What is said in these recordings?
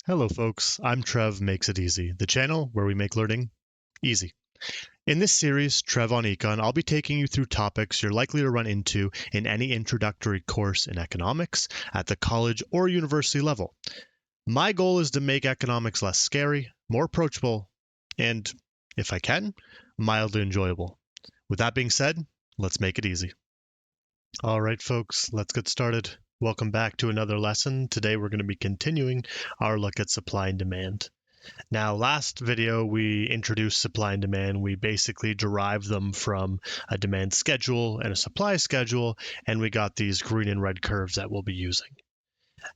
Hello folks, I'm Trev Makes It Easy, the channel where we make learning easy. In this series, Trev on Econ, I'll be taking you through topics you're likely to run into in any introductory course in economics at the college or university level. My goal is to make economics less scary, more approachable, and, if I can, mildly enjoyable. With that being said, let's make it easy. All right, folks, let's get started. Welcome back to another lesson. Today we're going to be continuing our look at supply and demand. Now, last video we introduced supply and demand. We basically derived them from a demand schedule and a supply schedule, and we got these green and red curves that we'll be using.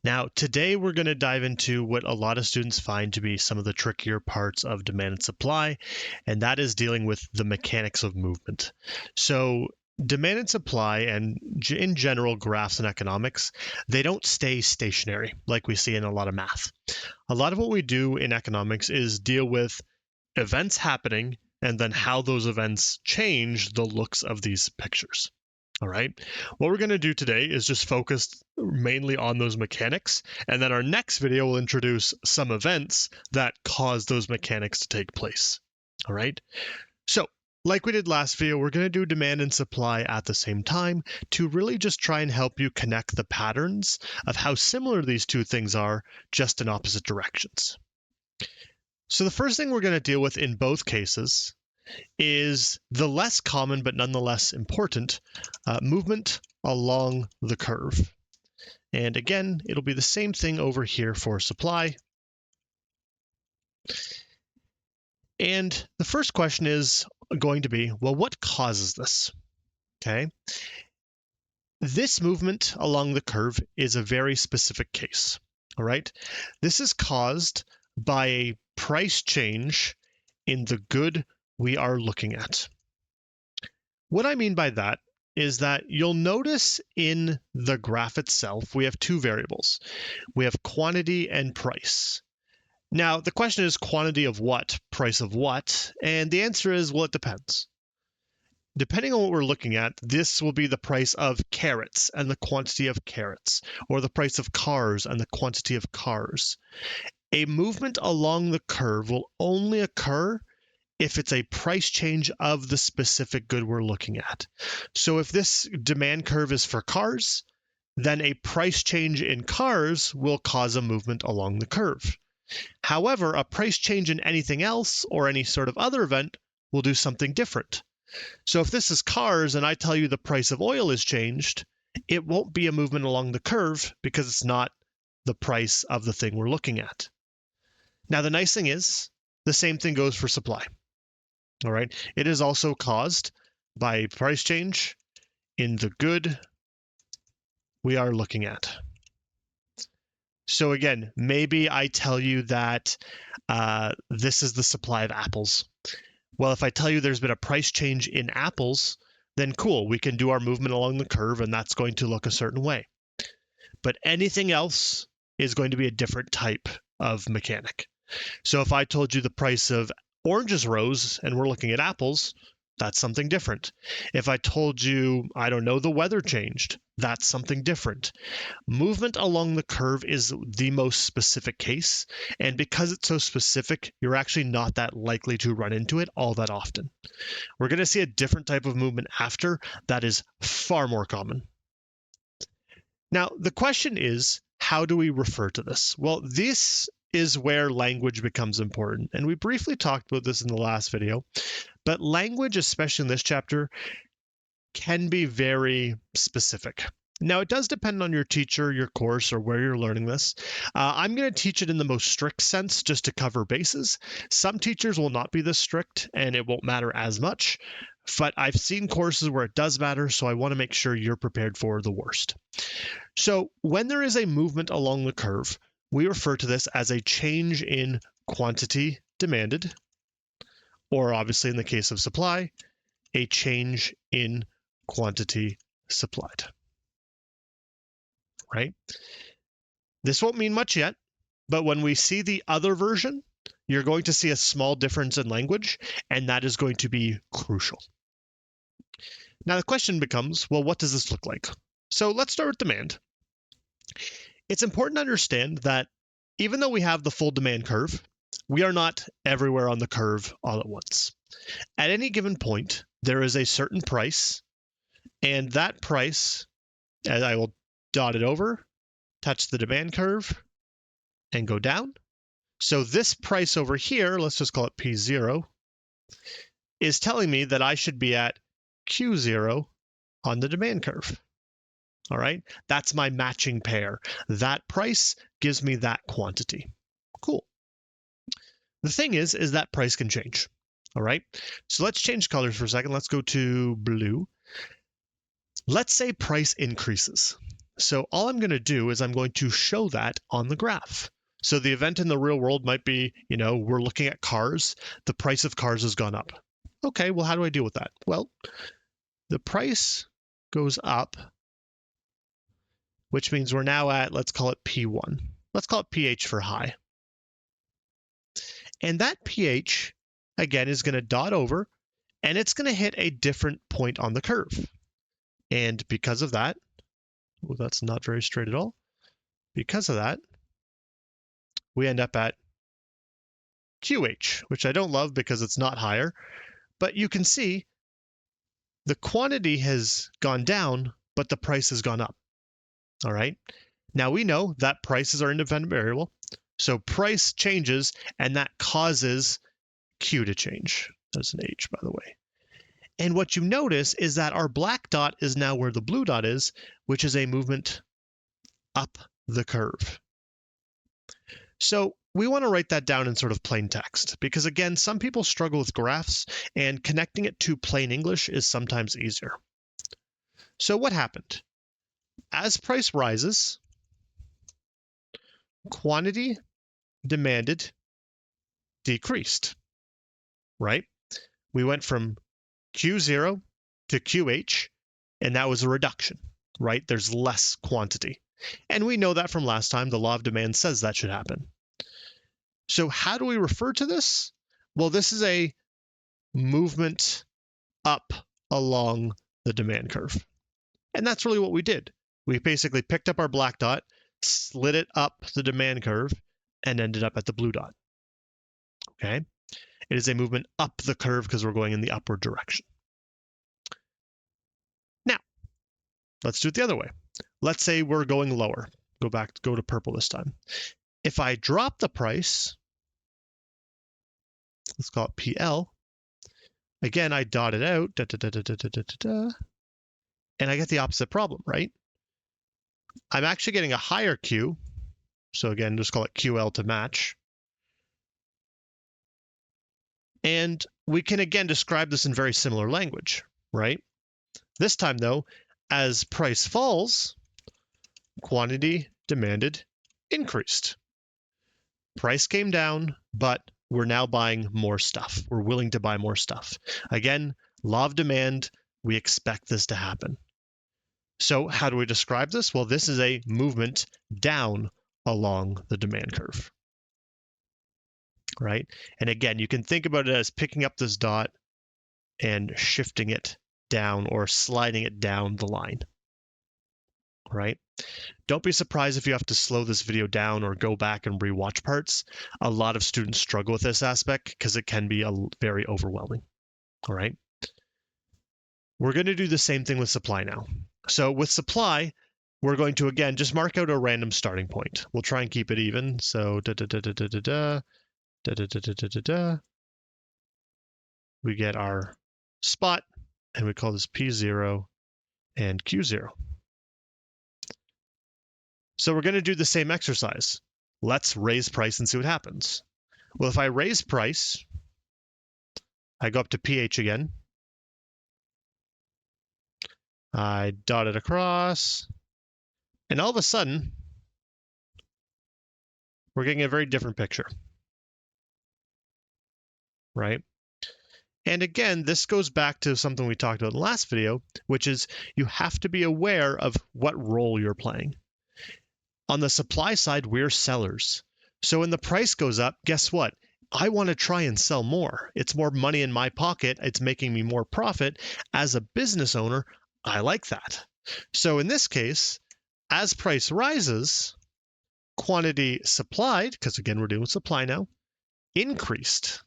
Now, today we're going to dive into what a lot of students find to be some of the trickier parts of demand and supply, and that is dealing with the mechanics of movement. So demand and supply, and in general, graphs and economics, they don't stay stationary like we see in a lot of math. A lot of what we do in economics is deal with events happening and then how those events change the looks of these pictures. All right. What we're going to do today is just focus mainly on those mechanics. And then our next video will introduce some events that cause those mechanics to take place. All right. So, like we did last video, we're going to do demand and supply at the same time to really just try and help you connect the patterns of how similar these two things are, just in opposite directions. So the first thing we're going to deal with in both cases is the less common but nonetheless important movement along the curve. And again, it'll be the same thing over here for supply. And the first question is going to be, well, what causes this? Okay. This movement along the curve is a very specific case. All right. This is caused by a price change in the good we are looking at. What I mean by that is that you'll notice in the graph itself, we have two variables. We have quantity and price. Now, the question is quantity of what, price of what? And the answer is, well, it depends. Depending on what we're looking at, this will be the price of carrots and the quantity of carrots, or the price of cars and the quantity of cars. A movement along the curve will only occur if it's a price change of the specific good we're looking at. So if this demand curve is for cars, then a price change in cars will cause a movement along the curve. However, a price change in anything else or any sort of other event will do something different. So if this is cars and I tell you the price of oil is changed, it won't be a movement along the curve because it's not the price of the thing we're looking at. Now, the nice thing is the same thing goes for supply. All right. It is also caused by a price change in the good we are looking at. So again, maybe I tell you that this is the supply of apples. Well, if I tell you there's been a price change in apples, then cool, we can do our movement along the curve and that's going to look a certain way. But anything else is going to be a different type of mechanic. So if I told you the price of oranges rose and we're looking at apples, that's something different. If I told you, I don't know, the weather changed, that's something different. Movement along the curve is the most specific case, and because it's so specific, you're actually not that likely to run into it all that often. We're going to see a different type of movement after that is far more common. Now, the question is, how do we refer to this? Well, this is where language becomes important. And we briefly talked about this in the last video, but language, especially in this chapter, can be very specific. Now, it does depend on your teacher, your course, or where you're learning this. I'm going to teach it in the most strict sense just to cover bases. Some teachers will not be this strict and it won't matter as much, but I've seen courses where it does matter, so I want to make sure you're prepared for the worst. So when there is a movement along the curve, we refer to this as a change in quantity demanded, or obviously in the case of supply, a change in quantity supplied. Right? This won't mean much yet, but when we see the other version, you're going to see a small difference in language, and that is going to be crucial. Now the question becomes, well, what does this look like? So let's start with demand. It's important to understand that even though we have the full demand curve, we are not everywhere on the curve all at once. At any given point, there is a certain price, and that price, as I will dot it over, touch the demand curve, and go down. So this price over here, let's just call it P0, is telling me that I should be at Q0 on the demand curve. All right, that's my matching pair. That price gives me that quantity. Cool. The thing is that price can change. All right, so let's change colors for a second. Let's go to blue. Let's say price increases. So all I'm going to do is I'm going to show that on the graph. So the event in the real world might be, we're looking at cars. The price of cars has gone up. Okay, well, how do I deal with that? Well, the price goes up, which means we're now at, let's call it P1. Let's call it pH for high. And that pH, again, is going to dot over, and it's going to hit a different point on the curve. And because of that, well, that's not very straight at all. Because of that, we end up at QH, which I don't love because it's not higher. But you can see the quantity has gone down, but the price has gone up. All right. Now we know that prices are independent variable. So price changes, and that causes Q to change. That's an H, by the way. And what you notice is that our black dot is now where the blue dot is, which is a movement up the curve. So we want to write that down in sort of plain text because, again, some people struggle with graphs, and connecting it to plain English is sometimes easier. So what happened? As price rises, quantity demanded decreased, right? We went from Q0 to QH, and that was a reduction, right? There's less quantity. And we know that from last time. The law of demand says that should happen. So how do we refer to this? Well, this is a movement up along the demand curve. And that's really what we did. We basically picked up our black dot, slid it up the demand curve, and ended up at the blue dot. Okay? It is a movement up the curve because we're going in the upward direction. Now, let's do it the other way. Let's say we're going lower. Go to purple this time. If I drop the price, let's call it PL. Again, I dot it out, and I get the opposite problem, right? I'm actually getting a higher Q. So again, just call it QL to match. And we can again describe this in very similar language, right? This time though, as price falls, quantity demanded increased. Price came down, but we're now buying more stuff. We're willing to buy more stuff. Again, law of demand, we expect this to happen. So how do we describe this? Well, this is a movement down along the demand curve, right? And again, you can think about it as picking up this dot and shifting it down or sliding it down the line, right? Don't be surprised if you have to slow this video down or go back and rewatch parts. A lot of students struggle with this aspect because it can be very overwhelming, all right? We're going to do the same thing with supply now. So with supply, we're going to, again, just mark out a random starting point. We'll try and keep it even. So we get our spot, and we call this P0 and Q0. So we're going to do the same exercise. Let's raise price and see what happens. Well, if I raise price, I go up to pH again. I dot it across, and all of a sudden, we're getting a very different picture, right? And again, this goes back to something we talked about in the last video, which is you have to be aware of what role you're playing. On the supply side, we're sellers. So when the price goes up, guess what? I want to try and sell more. It's more money in my pocket. It's making me more profit. As a business owner, I like that. So in this case, as price rises, quantity supplied, because again, we're dealing with supply now, increased,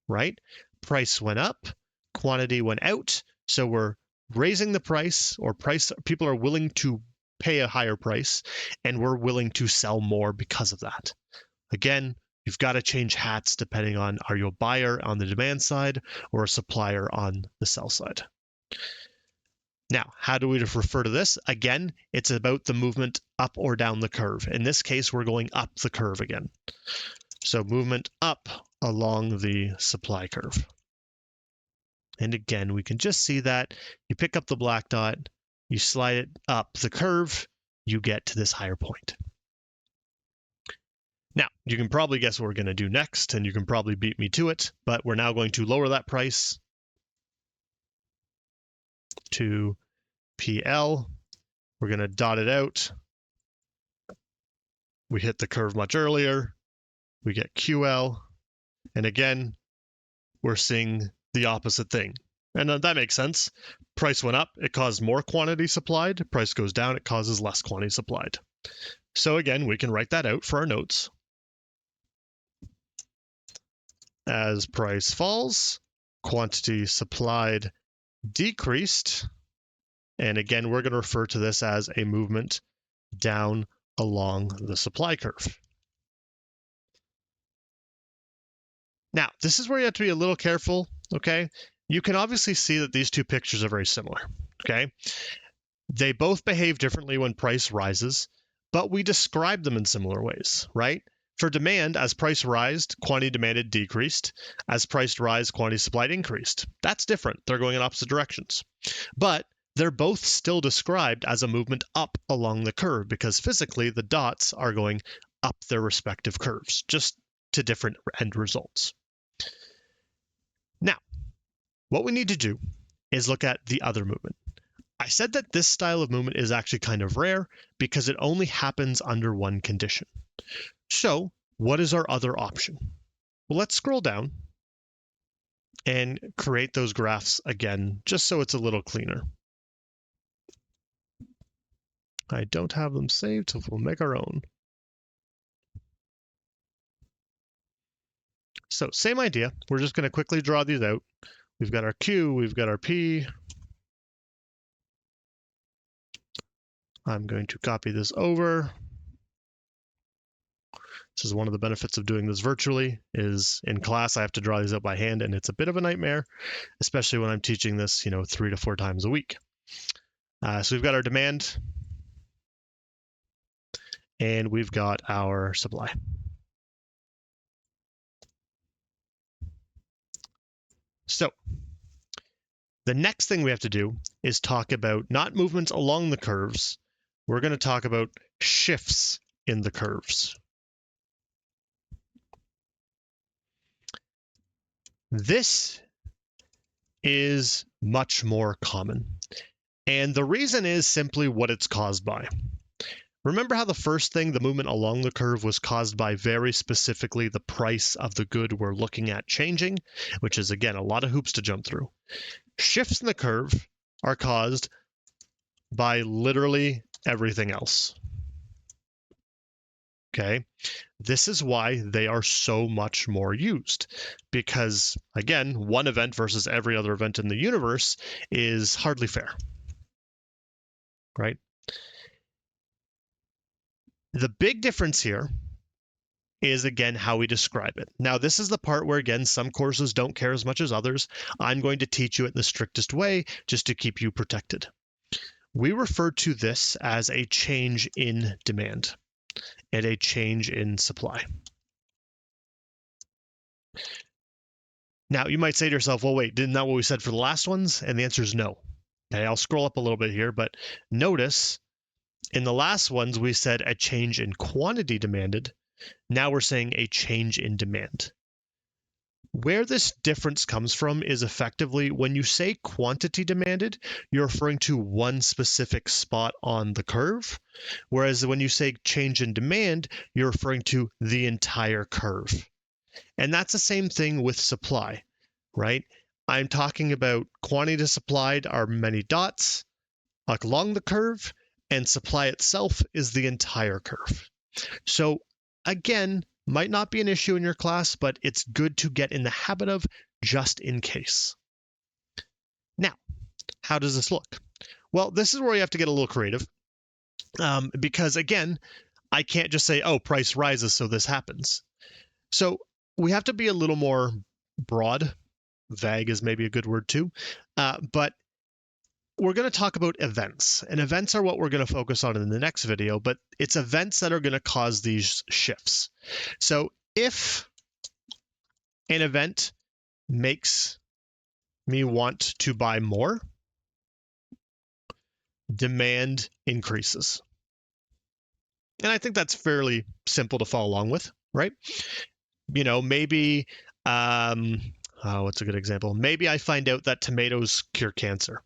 right? Price went up, quantity went out. So we're raising the price, or people are willing to pay a higher price, and we're willing to sell more because of that. Again, you've got to change hats depending on, are you a buyer on the demand side or a supplier on the sell side? Now, how do we refer to this? Again, it's about the movement up or down the curve. In this case, we're going up the curve again. So movement up along the supply curve. And again, we can just see that you pick up the black dot, you slide it up the curve, you get to this higher point. Now, you can probably guess what we're going to do next, and you can probably beat me to it, but we're now going to lower that price to PL. We're going to dot it out. We hit the curve much earlier. We get QL. And again, we're seeing the opposite thing. And that makes sense. Price went up, it caused more quantity supplied. Price goes down, it causes less quantity supplied. So again, we can write that out for our notes. As price falls, quantity supplied decreased. And again, we're going to refer to this as a movement down along the supply curve. Now, this is where you have to be a little careful, okay? You can obviously see that these two pictures are very similar, okay? They both behave differently when price rises, but we describe them in similar ways, right? For demand, as price rised, quantity demanded decreased. As price rise, quantity supplied increased. That's different. They're going in opposite directions. But they're both still described as a movement up along the curve because physically the dots are going up their respective curves, just to different end results. Now, what we need to do is look at the other movement. I said that this style of movement is actually kind of rare because it only happens under one condition. So, what is our other option? Well, let's scroll down and create those graphs again, just so it's a little cleaner. I don't have them saved, so we'll make our own. So, same idea. We're just going to quickly draw these out. We've got our Q, we've got our P. I'm going to copy this over. This is one of the benefits of doing this virtually, is in class I have to draw these out by hand, and it's a bit of a nightmare, especially when I'm teaching this, 3 to 4 times a week. So we've got our demand, and we've got our supply. So the next thing we have to do is talk about not movements along the curves. We're going to talk about shifts in the curves. This is much more common. And the reason is simply what it's caused by. Remember how the first thing, the movement along the curve, was caused by very specifically the price of the good we're looking at changing, which is, again, a lot of hoops to jump through. Shifts in the curve are caused by literally everything else. Okay, this is why they are so much more used, because again, one event versus every other event in the universe is hardly fair, right? The big difference here is, again, how we describe it. Now, this is the part where, again, some courses don't care as much as others. I'm going to teach you it in the strictest way just to keep you protected. We refer to this as a change in demand and a change in supply. Now, you might say to yourself, well, wait, didn't that what we said for the last ones? And the answer is no. Okay, I'll scroll up a little bit here, but notice in the last ones, we said a change in quantity demanded. Now we're saying a change in demand. Where this difference comes from is effectively when you say quantity demanded, you're referring to one specific spot on the curve, whereas when you say change in demand, you're referring to the entire curve. And that's the same thing with supply, right? I'm talking about quantity supplied are many dots along the curve, and supply itself is the entire curve. So again, might not be an issue in your class, but it's good to get in the habit of just in case. Now, how does this look? Well, this is where you have to get a little creative because again, I can't just say, oh, price rises, so this happens. So we have to be a little more broad. Vague is maybe a good word too. But we're going to talk about events, and events are what we're going to focus on in the next video, but it's events that are going to cause these shifts. So if an event makes me want to buy more, demand increases. And I think that's fairly simple to follow along with, right? Maybe, what's a good example? Maybe I find out that tomatoes cure cancer.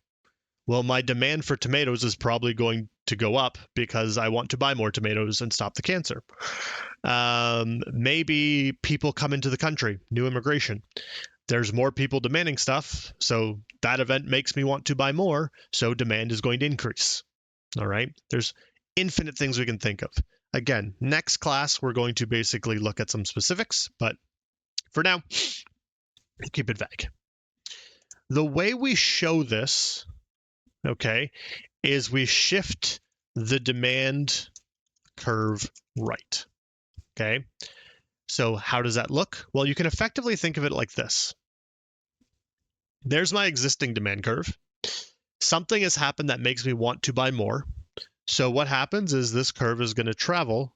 Well, my demand for tomatoes is probably going to go up because I want to buy more tomatoes and stop the cancer. Maybe people come into the country, new immigration. There's more people demanding stuff, so that event makes me want to buy more, so demand is going to increase. All right? There's infinite things we can think of. Again, next class, we're going to basically look at some specifics, but for now, keep it vague. The way we show this, okay, is we shift the demand curve right. Okay, so how does that look? Well, you can effectively think of it like this. There's my existing demand curve. Something has happened that makes me want to buy more. So what happens is this curve is going to travel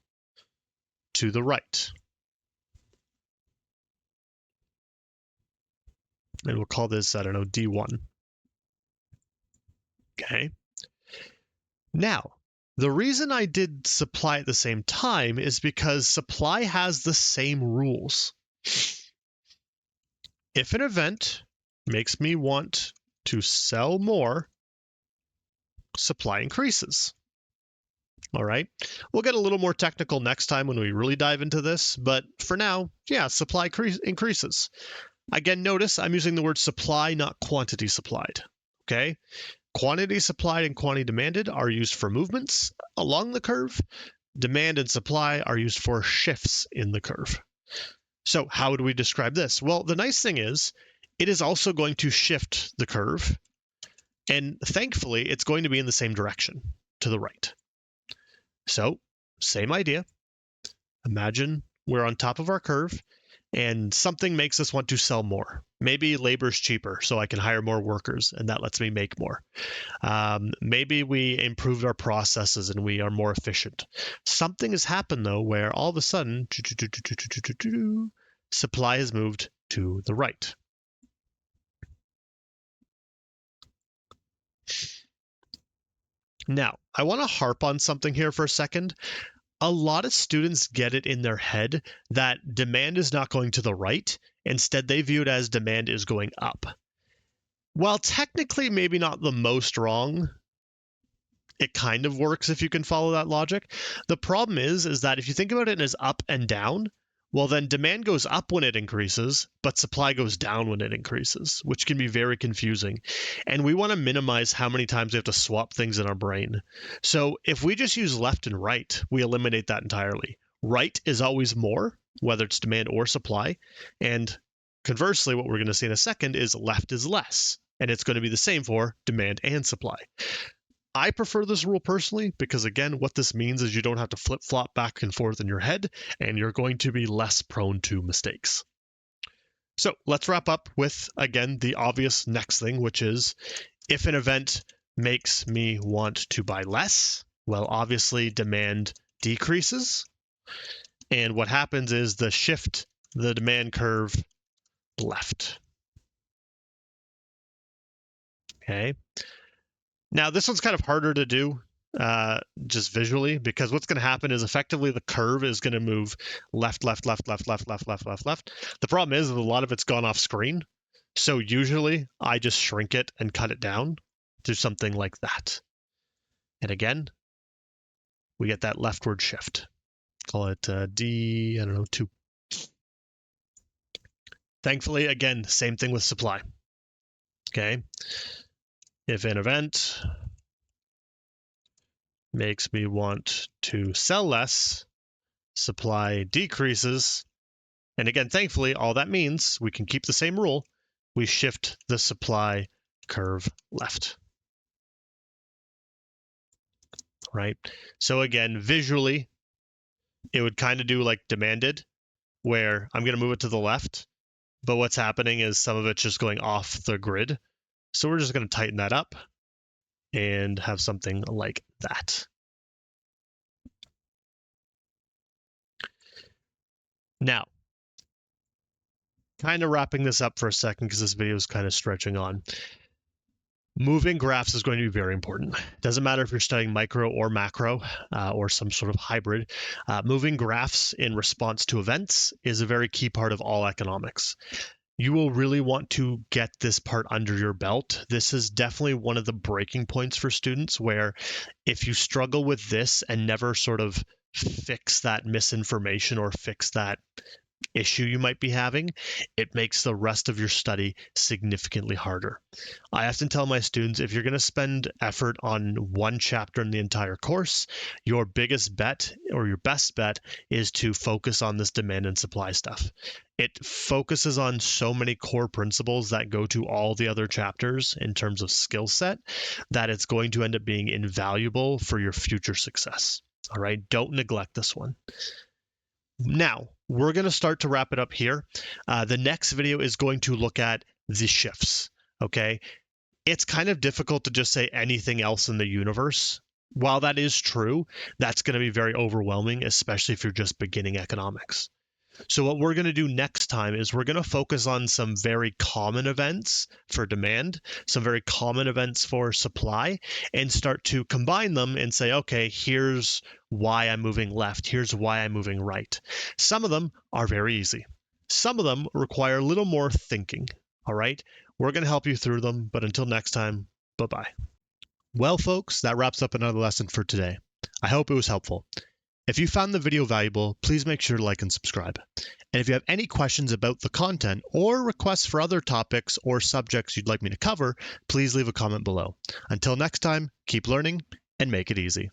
to the right. And we'll call this, I don't know, D1. Okay. Now, the reason I did supply at the same time is because supply has the same rules. If an event makes me want to sell more, supply increases. All right. We'll get a little more technical next time when we really dive into this, but for now, yeah, supply increases. Again, notice I'm using the word supply, not quantity supplied. Okay. Quantity supplied and quantity demanded are used for movements along the curve. Demand and supply are used for shifts in the curve. So how would we describe this? Well, the nice thing is it is also going to shift the curve. And thankfully, it's going to be in the same direction, to the right. So same idea. Imagine we're on top of our curve and something makes us want to sell more. Maybe labor's cheaper, so I can hire more workers, and that lets me make more. Maybe we improved our processes and we are more efficient. Something has happened, though, where all of a sudden, supply has moved to the right. Now, I want to harp on something here for a second. A lot of students get it in their head that demand is not going to the right. Instead, they view it as demand is going up. While technically maybe not the most wrong, it kind of works if you can follow that logic. The problem is that if you think about it as up and down, well, then demand goes up when it increases, but supply goes down when it increases, which can be very confusing. And we want to minimize how many times we have to swap things in our brain. So if we just use left and right, we eliminate that entirely. Right is always more, whether it's demand or supply. And conversely, what we're going to see in a second is left is less. And it's going to be the same for demand and supply. I prefer this rule personally because, again, what this means is you don't have to flip-flop back and forth in your head, and you're going to be less prone to mistakes. So let's wrap up with, again, the obvious next thing, which is if an event makes me want to buy less, well, obviously demand decreases. And what happens is the shift the demand curve left. Okay. Now, this one's kind of harder to do just visually because what's going to happen is effectively the curve is going to move left, left, left, left, left, left, left, left, left. The problem is that a lot of it's gone off screen. So usually I just shrink it and cut it down to something like that. And again, we get that leftward shift. Call it D, I don't know, 2. Thankfully, again, same thing with supply. Okay. If an event makes me want to sell less, supply decreases. And again, thankfully, all that means, we can keep the same rule. We shift the supply curve left. Right? So again, visually, it would kind of do like demanded, where I'm going to move it to the left, but what's happening is some of it's just going off the grid. So we're just going to tighten that up and have something like that. Now, kind of wrapping this up for a second because this video is kind of stretching on. Moving graphs is going to be very important. Doesn't matter if you're studying micro or macro or some sort of hybrid. Moving graphs in response to events is a very key part of all economics. You will really want to get this part under your belt. This is definitely one of the breaking points for students, where if you struggle with this and never sort of fix that misinformation or fix that issue you might be having, it makes the rest of your study significantly harder. I often tell my students, if you're going to spend effort on one chapter in the entire course, your biggest bet or your best bet is to focus on this demand and supply stuff. It focuses on so many core principles that go to all the other chapters in terms of skill set that it's going to end up being invaluable for your future success. All right, don't neglect this one. Now, we're going to start to wrap it up here. The next video is going to look at the shifts, okay? It's kind of difficult to just say anything else in the universe. While that is true, that's going to be very overwhelming, especially if you're just beginning economics. So what we're going to do next time is we're going to focus on some very common events for demand, some very common events for supply, and start to combine them and say, okay, here's why I'm moving left. Here's why I'm moving right. Some of them are very easy. Some of them require a little more thinking. All right. We're going to help you through them. But until next time, bye-bye. Well, folks, that wraps up another lesson for today. I hope it was helpful. If you found the video valuable, please make sure to like and subscribe. And if you have any questions about the content or requests for other topics or subjects you'd like me to cover, please leave a comment below. Until next time, keep learning and make it easy.